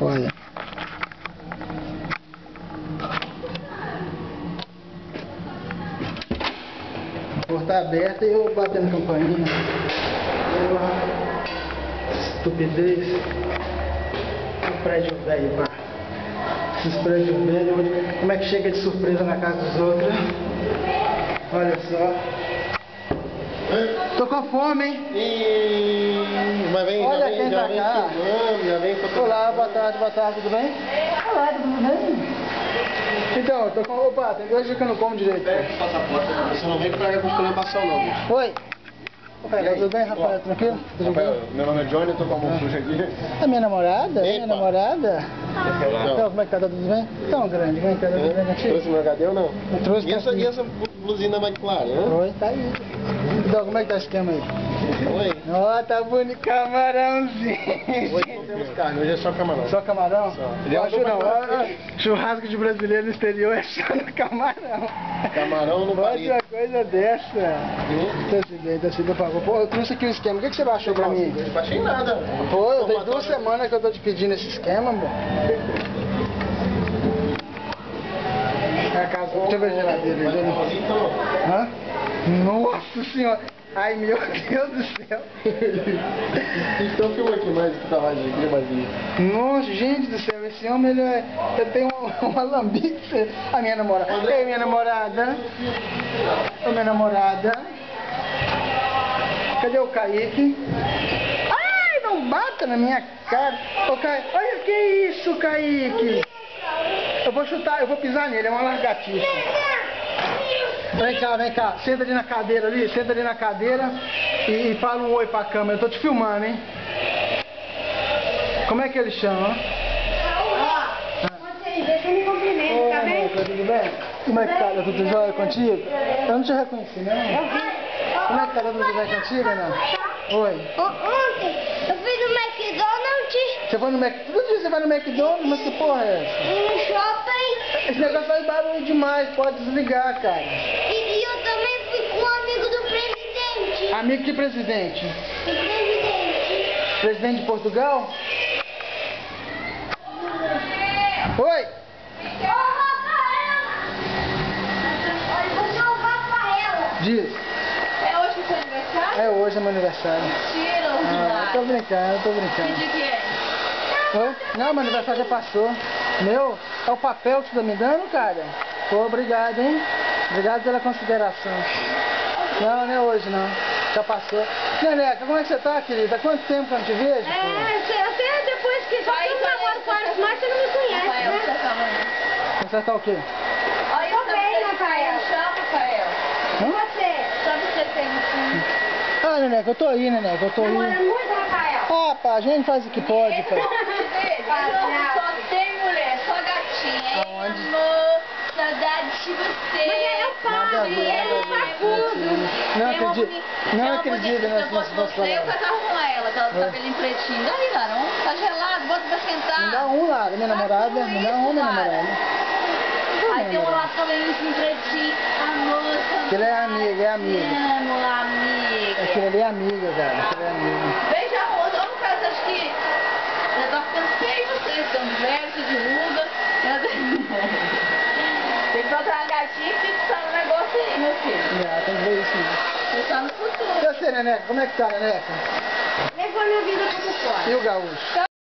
Olha. A porta aberta e eu batendo campainha. Estupidez. Um prédio velho, pá. Esses prédios velhos, como é que chega de surpresa na casa dos outros? Olha só. Tô com fome, hein? Mas vem, olha já quem tá cá. já vem fotografando. Olá, boa tarde, tudo bem? Olá, tudo bem? Então, eu tô com... Opa, tem 2 dias que eu não como direito. Pega o passaporte, você não vem pra cá com esculhambação não. Oi. Rafael, tudo bem, Rafael? Tranquilo? Tudo Rafael, bem? meu nome é Johnny, eu tô com a mão suja aqui. É minha namorada? Epa. Minha namorada? Então, como é que tá? Tá tudo bem? Tão grande, como é que tá? Tá tudo bem contigo? Trouxe meu HD ou não? Não trouxe? E essa blusinha mais clara, né? Oi, tá aí. Então, como é que tá o esquema aí? Oi. Ó, tá bonito, camarãozinho. Hoje não temos carne, hoje é só camarão. Só camarão? Só. Eu acho não. Churrasco de brasileiro no exterior é só no camarão. Camarão no Pode palito. uma coisa dessa. Tá se bem, por favor. Pô, eu trouxe aqui o esquema. O que você baixou pra mim? Eu não baixei nada. Pô, eu tenho 2 semanas que eu tô te pedindo esse esquema, amor. É a casa. Deixa eu ver a geladeira aí. Hã? Nossa senhora. Ai, meu Deus do céu. Então filma aqui mais que tá vazio. Nossa, gente do céu, esse homem, ele tem um alambique. A minha namorada. Ei, minha namorada. Ô, minha namorada. Cadê o Kaique? Ai, não bata na minha cara. Ô, Kaique, olha que isso, Kaique. Eu vou chutar, eu vou pisar nele, é uma largatiça. Vem cá, senta ali na cadeira e fala um oi pra câmera. Eu tô te filmando, hein? Como é que ele chama? Deixa eu me cumprimentar, tá bem? Tudo bem? Como é que tá? Tá tudo jóia contigo? Eu não te reconheci, não. Como é que tá? Tá tudo bem contigo, não? Oi. Ontem eu fui no McDonald's. Você foi no McDonald's? Todo dia você vai no McDonald's? Mas que porra é essa? No shopping. Esse negócio faz barulho demais, pode desligar, cara. E eu também fui com um amigo do presidente. Amigo que presidente? Do presidente. Presidente de Portugal? Oi! Ô, Rafaela! Olha, você é o Rafaela. Diz. É hoje o seu aniversário? É hoje é meu aniversário. Mentira, Ah, ordinário. tô brincando. Que dia que é? Oi? Não, meu aniversário já passou. Meu, é o papel que você tá me dando, cara? Pô, obrigado, hein? Obrigado pela consideração. Não, não é hoje, não. Já passou. Neneca, como é que você tá, querida? Há quanto tempo que eu não te vejo? Até depois que só que eu namoro com Carlos Marcos, você não me conhece, Rafael, você né? tá falando? Você tá o quê? Olha, Tô bem, Rafael. Chama, Rafael. E Hã? você? Só que você tem um... Ah, Neneca, eu tô aí, Neneca, eu tô aí. Namora muito, Rafael? Ah, pá, a gente faz o que pode, Esse pá. nome dele, só tem mulher, só gatinha. Ei, Aonde? amor, saudade de você. Mas é o pai, Nada a ver, ele é nada a ver. facundo. Não acredito, não acredito nessas Eu palavras. casava com ela, aquela do cabelinho pretinho. Daí, Larão, tá gelado, bota pra esquentar. Me dá um lá, minha namorada, me dá um, minha namorada. Aí tem um lá com cabelinho pretinho. Amor, Aquilo é amiga, é amiga. amo, amiga. Aquilo ali é amiga, cara, aquilo é amiga. Beija a rosa, olha o cara, você acha que já tá ficando feio vocês, estão velhos, se divulga. Tem que encontrar uma gatinha que fica no negócio aí, meu filho. É, tem que ver isso aí. Você tá no futuro. E você, Neneca, como é que tá, Neneca? Levou minha vida como fora. E o gaúcho?